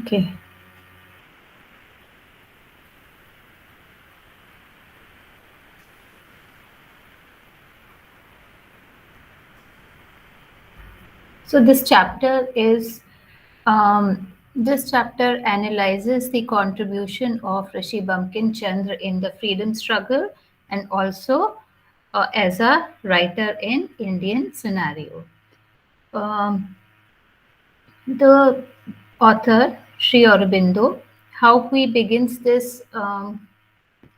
Okay. So this chapter analyzes the contribution of Rishi Bamkin Chandra in the freedom struggle and also as a writer in Indian scenario. Um, the author Sri Aurobindo, how he begins this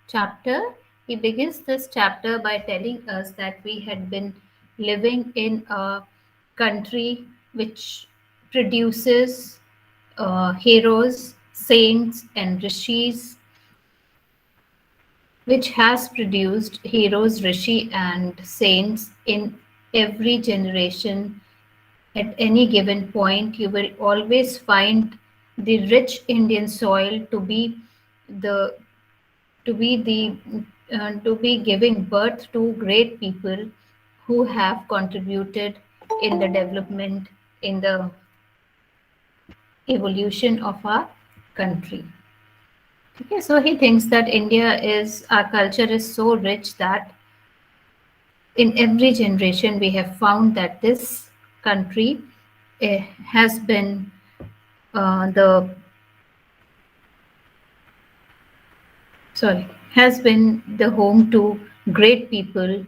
chapter. He begins this chapter by telling us that we had been living in a country which produces heroes, saints, and rishis, which has produced heroes, rishi, and saints in every generation. At any given point, you will always find the rich Indian soil the to be giving birth to great people who have contributed in the development, in the evolution of our country. Okay, so he thinks that our culture is so rich that in every generation we have found that this country has been the sorry has been the home to great people,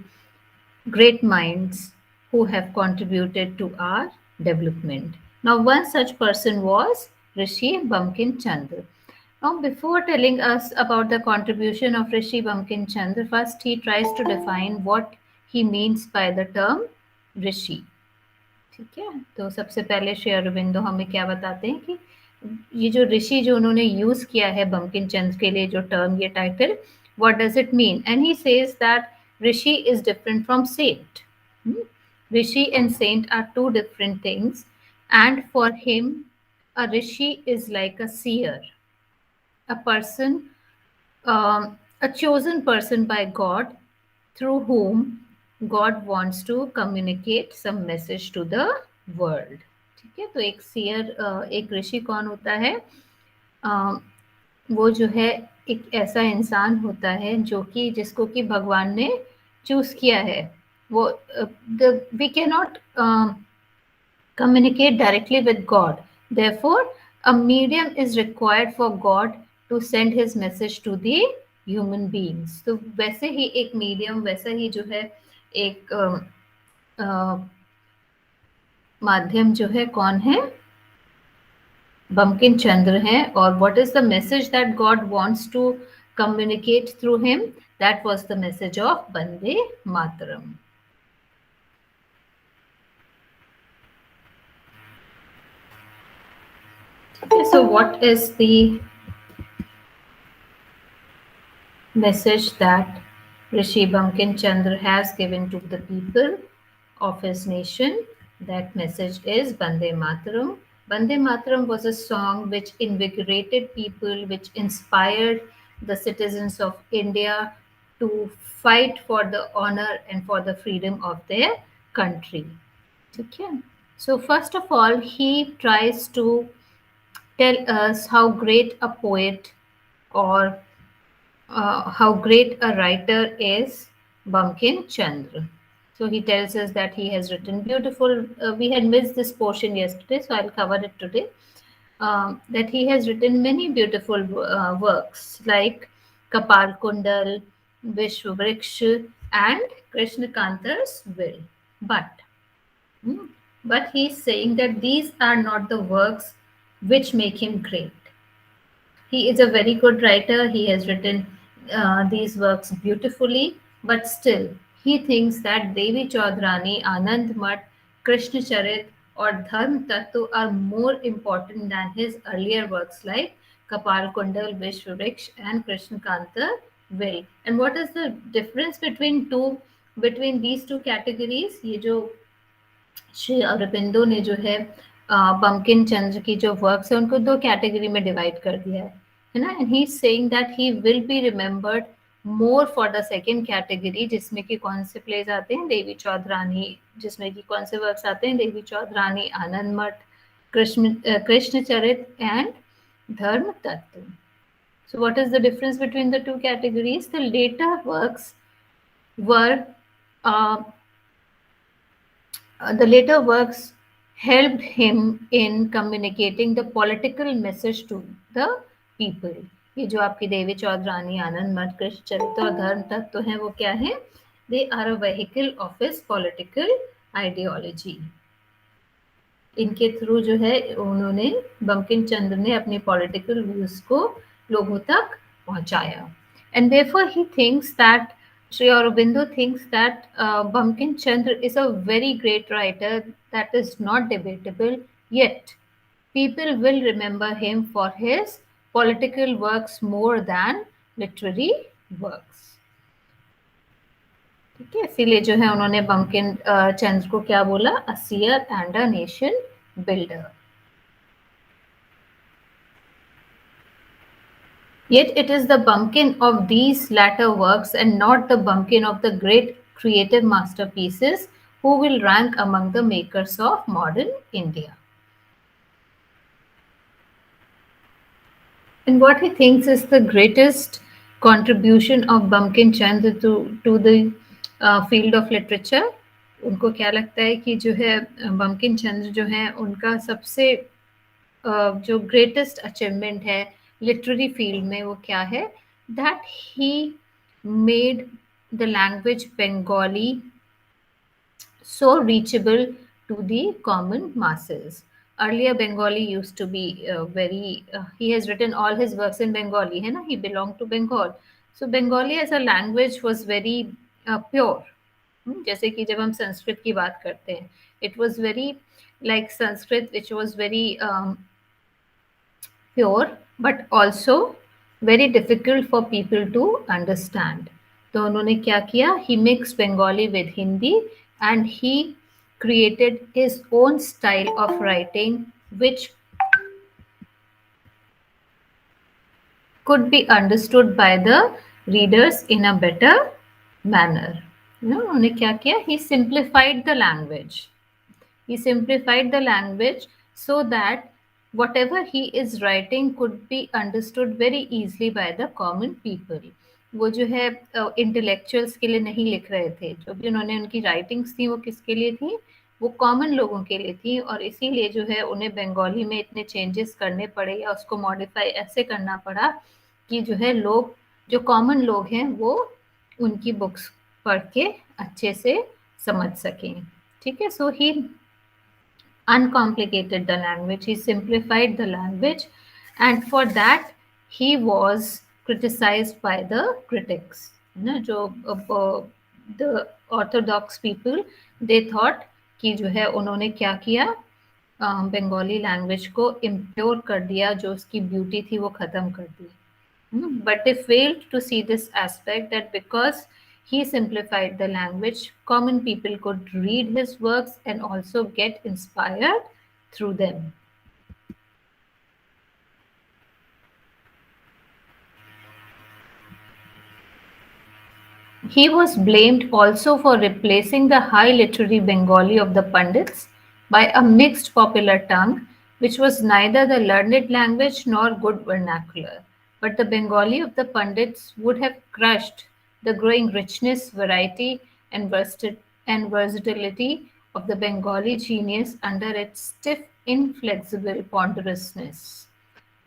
great minds who have contributed to our development. Now, one such person was Rishi Bamkin Chandra. Now, before telling us about the contribution of Rishi Bamkin Chandra, first he tries to define what he means by the term Rishi. ठीक है, तो सबसे पहले श्री अरविंदो हमें क्या बताते हैं कि ये जो ऋषि जो उन्होंने यूज किया है बंकिम चंद्र के लिए जो टर्म, ये title, what does it mean? And he says that Rishi is different from saint. Rishi and saint are two different things, and for him a rishi is like a seer, a person, a chosen person by God, through whom God wants to communicate some message to the world. ठीक है, तो एक shear, एक ऋषि कौन होता है? अ, वो जो है एक ऐसा इंसान होता है जो कि जिसको कि भगवान ने चूज किया है. वो we can not communicate directly with God. Therefore, a medium is required for God to send his message to the human beings. तो वैसे ही एक मीडियम, वैसा ही जो है एक माध्यम जो है कौन है? बंकिम चंद्र है. और what is the message that God wants to communicate through him? That was the message of Bande Mataram. Okay, so what is the message that Rishi Bamkin Chandra has given to the people of his nation? That message is Bande Mataram. Bande Mataram was a song which invigorated people, which inspired the citizens of India to fight for the honor and for the freedom of their country. Okay. So, first of all, he tries to tell us how great a poet or how great a writer is Bamkin Chandra. So he tells us that he has written beautiful. We had missed this portion yesterday, so I'll cover it today. That he has written many beautiful works like Kapal Kundal, Vishwavriksha, and Krishna Kantar's Will. But, hmm, but he's saying that these are not the works which make him great. He is a very good writer. He has written these works beautifully, but still, he thinks that Devi Chaudrani, Anand Mat, Krishna Charit, or Dharm Tattva are more important than his earlier works like Kapal Kundal, Vishwavriksha, and Krishna Kanta Will. And what is the difference between these two categories? ये जो श्री अरबिंदो ने जो है बंकिम चंद्र की जो works है उनको दो कैटेगरी में डिवाइड कर दिया है ना. And he is saying that he will be remembered more for the second category, जिसमें कि कौन से प्लेज आते हैं? देवी चौधरानी. जिसमें कि कौन से वर्क्स आते हैं? देवी चौधरानी, आनंद मठ, कृष्ण चरित and Dharma Tattva. So, what is the difference between the two categories? The later works were uh, the later works helped him in communicating the political message to the people. ये जो आपकी देवी चौधरानी आनंद मठ कृष्ण चरित्र और धर्म तत्व हैं वो क्या है? They are a vehicle of his political ideology. इनके थ्रू जो है उन्होंने बंकिम चंद्र ने अपनी पॉलिटिकल व्यूज को लोगों तक पहुंचाया and therefore he thinks that Sri Aurobindo thinks that Bamkin Chandra is a very great writer that is not debatable, yet people will remember him for his political works more than literary works. ठीक है, इसीलिए जो है उन्होंने बंकिम चंद्र को क्या बोला? A seer and a nation builder. Yet it is the bumpkin of these latter works and not the bumpkin of the great creative masterpieces who will rank among the makers of modern India. And what he thinks is the greatest contribution of Bamkin Chandra to the field of literature. उनको क्या लगता है कि जो है बंकिम चंद्र जो है उनका सबसे जो ग्रेटेस्ट अचीवमेंट है लिटरेरी फील्ड में वो क्या है? That he made the language Bengali so reachable to the common masses. Earlier, Bengali used to be very. He has written all his works in Bengali, है ना? He belonged to Bengal, so Bengali as a language was very pure. जैसे कि जब हम संस्कृत की बात करते हैं, it was very like Sanskrit, which was very pure but also very difficult for people to understand. तो उन्होंने क्या किया? He mixed Bengali with Hindi and he created his own style of writing which could be understood by the readers in a better manner. उन्होंने क्या किया? He simplified the language. He simplified the language so that whatever he is writing could be understood very easily by the common people. वो जो है intellectuals के लिए नहीं लिख रहे थे, जो भी उन्होंने उनकी राइटिंग्स थी वो किसके लिए थी? वो कॉमन लोगों के लिए थी और इसीलिए जो है उन्हें बंगाली में इतने चेंजेस करने पड़े या उसको मॉडिफाई ऐसे करना पड़ा कि जो है लोग जो कॉमन लोग हैं वो उनकी बुक्स पढ़ के अच्छे से समझ सकें. ठीक है, सो ही uncomplicated the language, he simplified the language, and for that he was criticized by the critics. The orthodox people, they thought कि जो है उन्होंने क्या किया? बंगाली लैंग्वेज को इम्प्योर कर दिया, जो उसकी ब्यूटी थी वो खत्म कर दी. But they failed to see this aspect that because he simplified the language, common people could read his works and also get inspired through them. He was blamed also for replacing the high literary Bengali of the Pandits by a mixed popular tongue, which was neither the learned language nor good vernacular. But the Bengali of the Pandits would have crushed the growing richness, variety, and versatility of the Bengali genius under its stiff, inflexible ponderousness.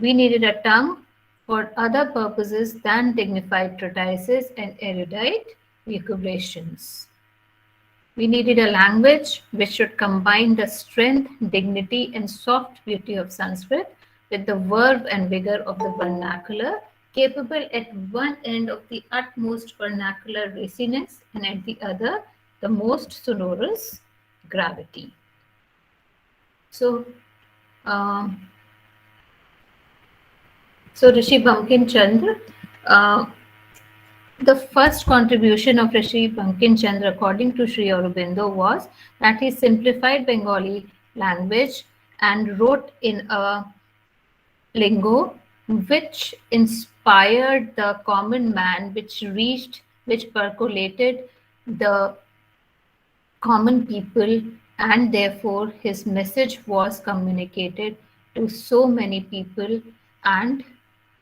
We needed a tongue for other purposes than dignified treatises and erudite lucubrations. We needed a language which should combine the strength, dignity, and soft beauty of Sanskrit with the verve and vigor of the vernacular, capable at one end of the utmost vernacular raciness and at the other the most sonorous gravity. So, um, Rishi Bamkin Chandra, the first contribution of Rishi Bamkin Chandra, according to Sri Aurobindo, was that he simplified Bengali language and wrote in a lingo which inspired the common man, which percolated the common people, and therefore his message was communicated to so many people and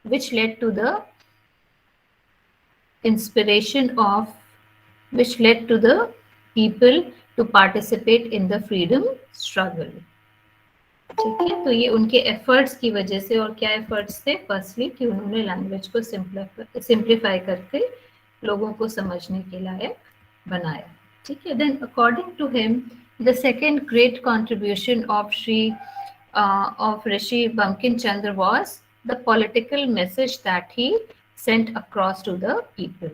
which led to the inspiration of which led to the people to participate in the freedom struggle. ठीक है, तो ये उनके efforts की वजह से, और क्या एफर्ट्स थे? फर्स्टली कि उन्होंने लैंग्वेज को सिंप्लीफाई करके लोगों को समझने के लायक बनाया. ठीक है, then according to him the second great contribution of Rishi Bamkin Chandra was the political message that he sent across to the people.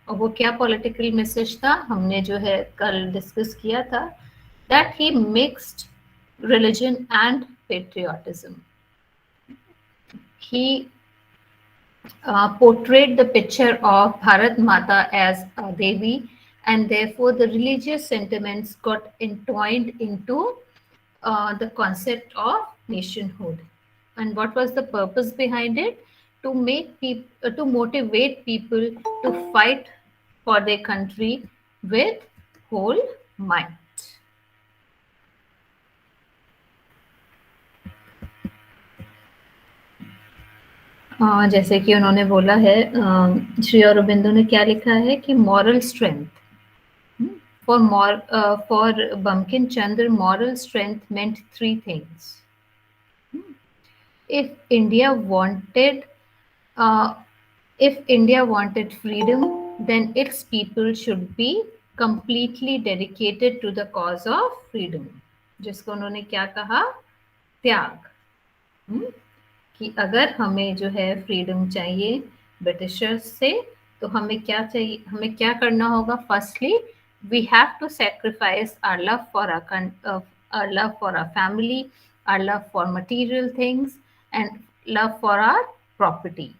और वो क्या पॉलिटिकल मैसेज था? हमने जो है कल डिस्कस किया था, that he mixed religion and patriotism. He portrayed the picture of Bharat Mata as a Devi, and therefore the religious sentiments got entwined into the concept of nationhood. And what was the purpose behind it? To make people, to motivate people to fight for their country with whole might. जैसे कि उन्होंने बोला है, श्री अरबिंदो ने क्या लिखा है कि moral strength, for Bamkin Chandra, moral strength meant three things. If India wanted freedom, then its people should be completely dedicated to the cause of freedom. जिसको उन्होंने क्या कहा? त्याग. कि अगर हमें जो है फ्रीडम चाहिए ब्रिटिशर्स से, तो हमें क्या चाहिए? हमें क्या करना होगा? Firstly we have to sacrifice our love for our family, our love for material things, and love for our property.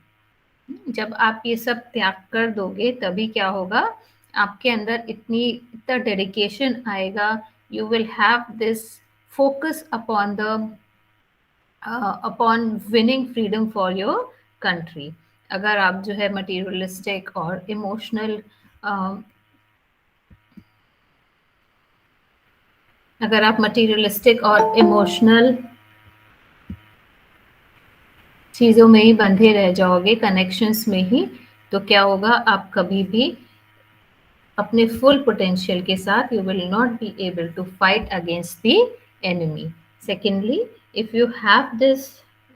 जब आप ये सब त्याग कर दोगे, तभी क्या होगा? आपके अंदर इतना डेडिकेशन आएगा. You will have this focus upon winning freedom for your country. अगर आप जो है materialistic और emotional अगर आप materialistic और emotional चीज़ों में ही बंधे रह जाओगे, कनेक्शंस में ही, तो क्या होगा? आप कभी भी अपने फुल पोटेंशियल के साथ you will not be able to fight against the enemy. Secondly, if you have this,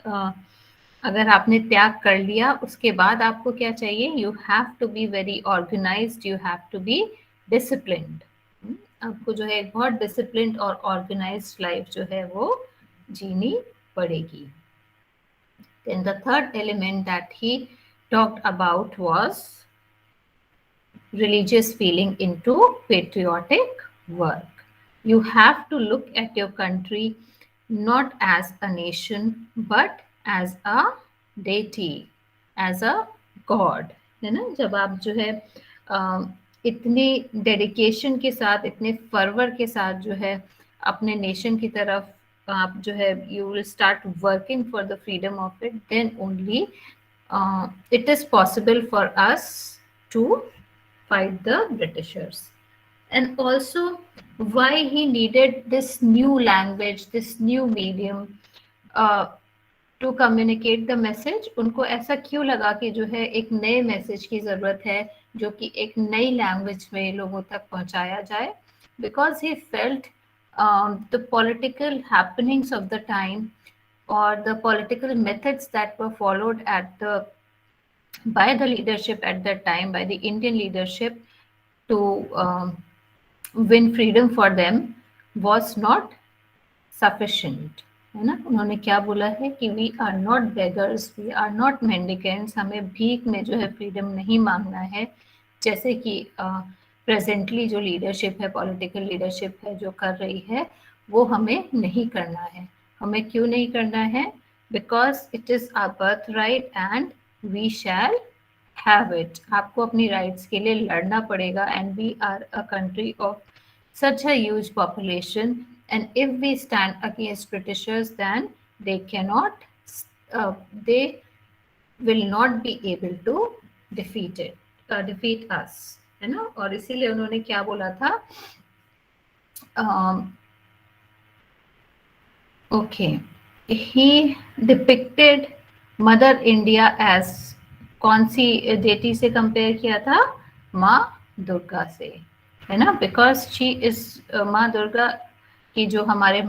अगर आपने त्याग कर लिया, उसके बाद आपको क्या चाहिए? You have to be very organised, you have to be disciplined. आपको जो है एक बहुत डिसिप्लिन्ड और ऑर्गेनाइज्ड लाइफ जो है वो जीनी पड़ेगी. Then the third element that he talked about was religious feeling into patriotic work. You have to look at your country not as a nation but as a deity, as a god. है ना? जब आप जो है इतने dedication के साथ, इतने फर्वर के साथ जो है अपने नेशन की तरफ आप जो है you will start working for the freedom of it, then only it is possible for us to fight the Britishers. And also why he needed this new language, this new medium to communicate the message. उनको ऐसा क्यों लगा कि जो है एक नए message की ज़रूरत है जो कि एक नई लैंग्वेज में लोगों तक पहुंचाया जाए? Because he felt the political happenings of the time or the political methods that were followed by the leadership at that time, by the Indian leadership to win freedom for them was not sufficient. है ना? उन्होंने क्या बोला है कि we are not beggars, we are not mendicants. हमें भीख में जो है फ्रीडम नहीं मांगना है, जैसे कि प्रेजेंटली जो लीडरशिप है, पॉलिटिकल लीडरशिप है जो कर रही है, वो हमें नहीं करना है. हमें क्यों नहीं करना है? Because it is our birth right and we shall have it. आपको अपनी राइट्स के लिए लड़ना पड़ेगा. And we are a country of such a huge population, and if we stand against Britishers, then they will not be able to defeat us. है ना? और इसीलिए उन्होंने क्या बोला था? Okay, he depicted Mother India as कौन सी डेटी से कंपेयर किया था? माँ दुर्गा से, है ना? बिकॉज शी इज माँ दुर्गा की जो हमारे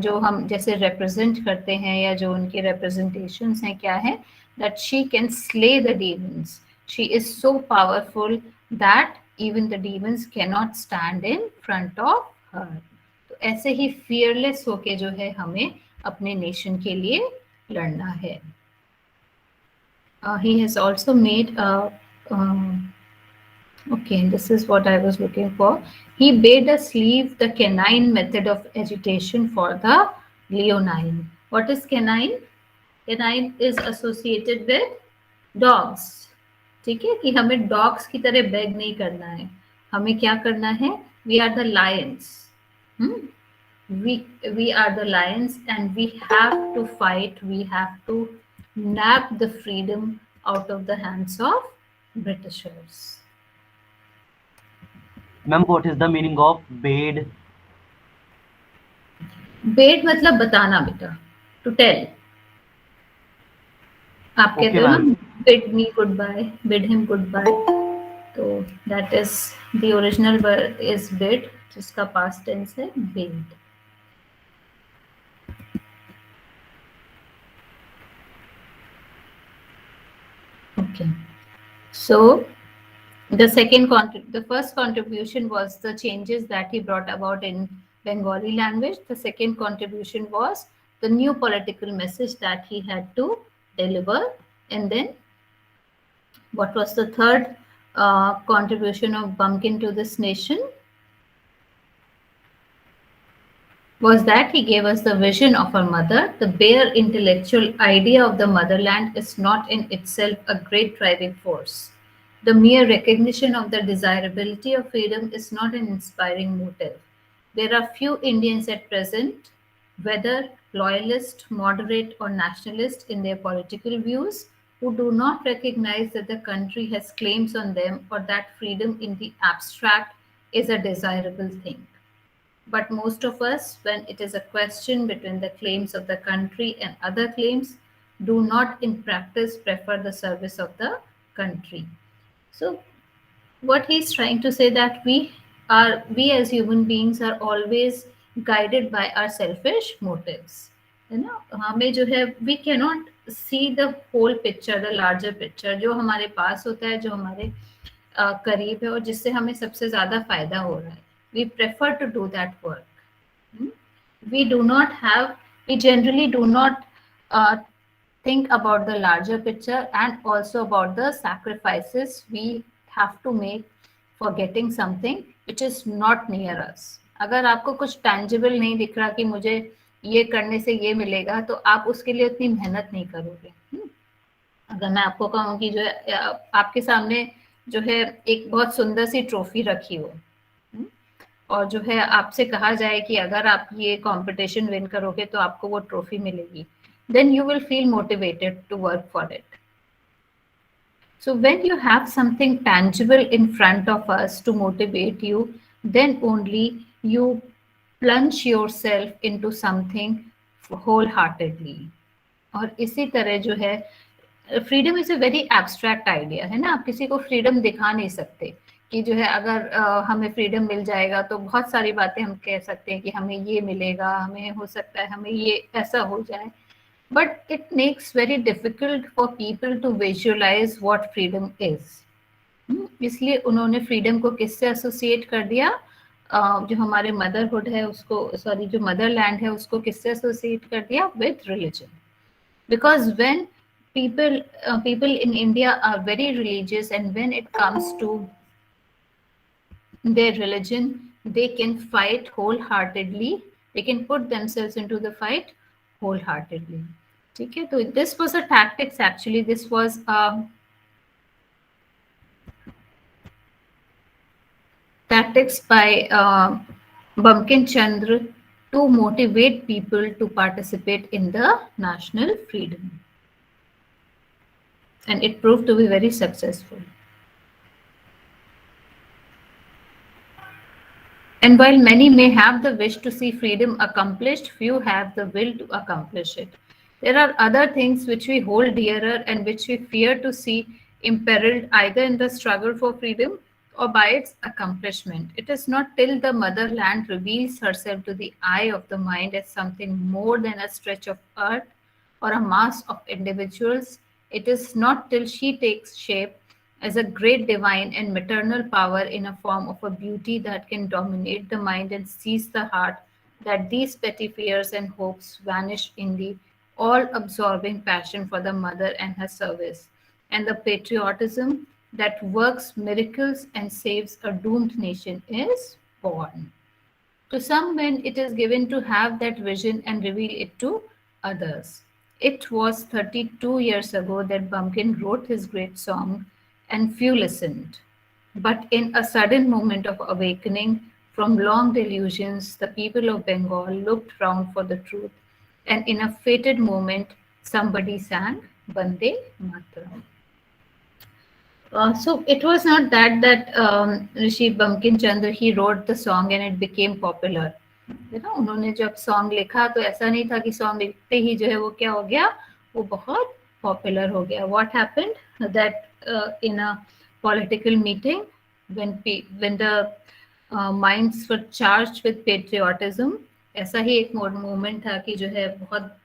जो हम जैसे रिप्रेजेंट करते हैं या जो उनके रिप्रेजेंटेशंस हैं क्या है, that she can slay the demons, she is so powerful that even the demons can not stand in front of her. तो ऐसे ही फियरलेस होके जो है हमें अपने नेशन के लिए लड़ना है। He has also made a okay, this is what I was looking for. He bade us leave the canine method of agitation for the leonine. What is canine? Canine is associated with dogs. ठीक है, कि हमें dogs की तरह bag नहीं करना है, हमें क्या करना है? We are the lions, we are the lions and we have to fight, we have to nab the freedom out of the hands of Britishers. Ma'am, what is the meaning of bade? Bait मतलब बताना बेटा, to tell. आप कहते Okay, हो ना ma'am. bid me goodbye, bid him goodbye, तो that is the original word is bid, जिसका past tense है bid. Okay, so the first contribution was the changes that he brought about in Bengali language. The second contribution was the new political message that he had to deliver. And then what was the third contribution of Bamkin to this nation? Was that he gave us the vision of our mother. The bare intellectual idea of the motherland is not in itself a great driving force. The mere recognition of the desirability of freedom is not an inspiring motive. There are few Indians at present, whether loyalist, moderate, or nationalist in their political views, who do not recognize that the country has claims on them or that freedom in the abstract is a desirable thing. But most of us, when it is a question between the claims of the country and other claims, do not in practice prefer the service of the country. So what he's trying to say that we as human beings are always guided by our selfish motives, है ना? हमें जो है we cannot see the whole picture, the larger picture, जो हमारे पास होता है, जो हमारे करीब है और जिससे हमें सबसे ज्यादा फायदा हो रहा है, we prefer to do that work. We do not have, we generally do not uh, think about the larger picture and also about the sacrifices we have to make for getting something which is not near us. अगर आपको कुछ tangible नहीं दिख रहा कि मुझे ये करने से ये मिलेगा, तो आप उसके लिए उतनी मेहनत नहीं करोगे। अगर मैं आपको कहूँ कि जो है आपके सामने जो है एक बहुत सुंदर सी ट्रॉफी रखी हो, और जो है आपसे कहा जाए कि अगर आप ये कंपटीशन विन करोगे तो आपको वो ट्रॉफी मिलेगी, then you will feel motivated to work for it. So when you have something tangible in front of us to motivate you, then only you plunge yourself into something wholeheartedly. और इसी तरह जो है freedom is a very abstract idea, है ना? आप किसी को फ्रीडम दिखा नहीं सकते कि जो है अगर हमें फ्रीडम मिल जाएगा तो बहुत सारी बातें हम कह सकते हैं कि हमें ये मिलेगा, हमें हो सकता है हमें ये ऐसा हो जाए, but it makes very difficult for people to visualise what freedom is. इसलिए उन्होंने फ्रीडम को किससे एसोसिएट कर दिया? जो हमारे मदरहुड है उसको, सॉरी जो मदरलैंड है उसको किससे एसोसिएट कर दिया? With religion. Because when people in India are very religious, and when it comes to their religion, they can fight wholeheartedly, they can put themselves into the fight wholeheartedly. ठीक है, तो this was a tactics, actually this was tactics by Bamkin Chandra to motivate people to participate in the national freedom, and it proved to be very successful. And while many may have the wish to see freedom accomplished, few have the will to accomplish it. There are other things which we hold dearer and which we fear to see imperiled either in the struggle for freedom or by its accomplishment. It is not till the motherland reveals herself to the eye of the mind as something more than a stretch of earth or a mass of individuals, it is not till she takes shape as a great divine and maternal power in a form of a beauty that can dominate the mind and seize the heart that these petty fears and hopes vanish in the all absorbing passion for the mother and her service, and the patriotism that works miracles and saves a doomed nation is born. To some men, it is given to have that vision and reveal it to others. It was 32 years ago that Bamkin wrote his great song, and few listened. But in a sudden moment of awakening from long delusions, the people of Bengal looked round for the truth, and in a fated moment, somebody sang Bande Mataram. So it was not that Rishi Bamkin Chandra he wrote the song and it became popular. है ना उन्होंने जब song लिखा तो ऐसा नहीं था कि सॉन्ग लिखते ही जो है वो क्या हो गया वो बहुत पॉपुलर हो गया. What happened that in a political meeting when the minds were charged with patriotism, ऐसा ही एक मोमेंट था कि जो है बहुत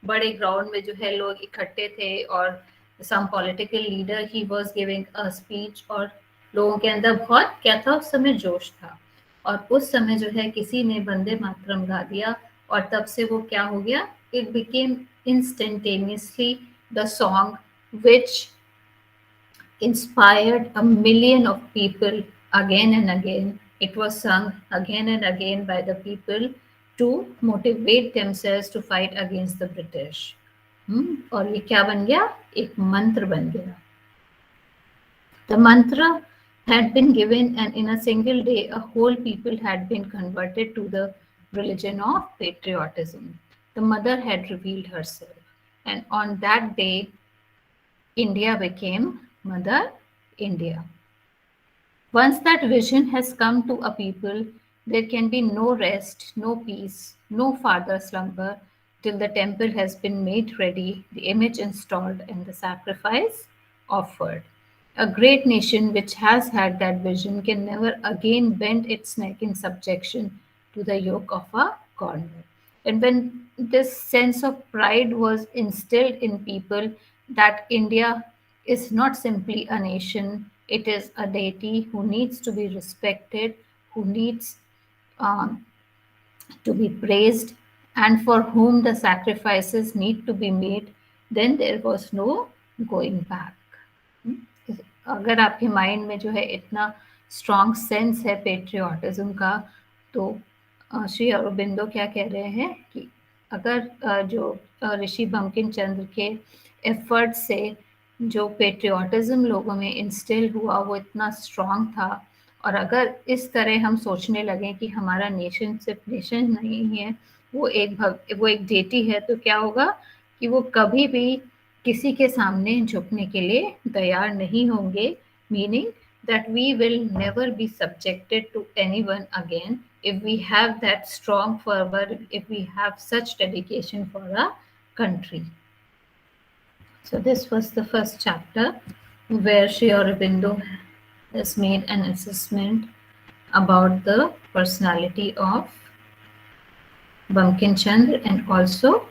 बड़े ग्राउंड में जो है लोग इकट्ठे थे और some political leader he was giving a speech और लोगों के अंदर बहुत क्या था उस समय जोश था और उस समय जो है किसी ने वंदे मातरम गा दिया और तब से वो क्या हो गया it became instantaneously the song which inspired a million of people again and again. It was sung again and again by the people to motivate themselves to fight against the British. और ये क्या बन गया एक मंत्र बन गया. The mantra had been given, and in a single day, a whole people had been converted to the religion of patriotism. The mother had revealed herself, and on that day, India became Mother India. Once that vision has come to a people, there can be no rest, no peace, no farther slumber till the temple has been made ready, the image installed, and the sacrifice offered. A great nation which has had that vision can never again bend its neck in subjection to the yoke of a corner. And when this sense of pride was instilled in people that India is not simply a nation, it is a deity who needs to be respected, who needs um, to be praised, and for whom the sacrifices need to be made, then there was no going back. अगर आपके mind में जो है इतना strong sense है patriotism का तो श्री अरबिंदो क्या कह रहे हैं कि अगर जो ऋषि बंकिम चंद्र के एफर्ट से जो पेट्रियाटिज्म लोगों में इंस्टिल हुआ वो इतना स्ट्रॉन्ग था और अगर इस तरह हम सोचने लगे कि हमारा नेशन सिर्फ नेशन नहीं है वो एक डेटी है तो क्या होगा कि वो कभी भी किसी के सामने झुकने के लिए तैयार नहीं होंगे, meaning that we will never be subjected to anyone again if we have that strong fervor, if we have such dedication for our country. So this was the first chapter where Sri Aurobindo has made an assessment about the personality of Bamkin Chandra and also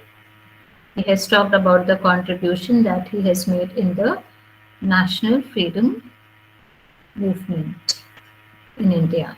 he has talked about the contribution that he has made in the national freedom movement in India.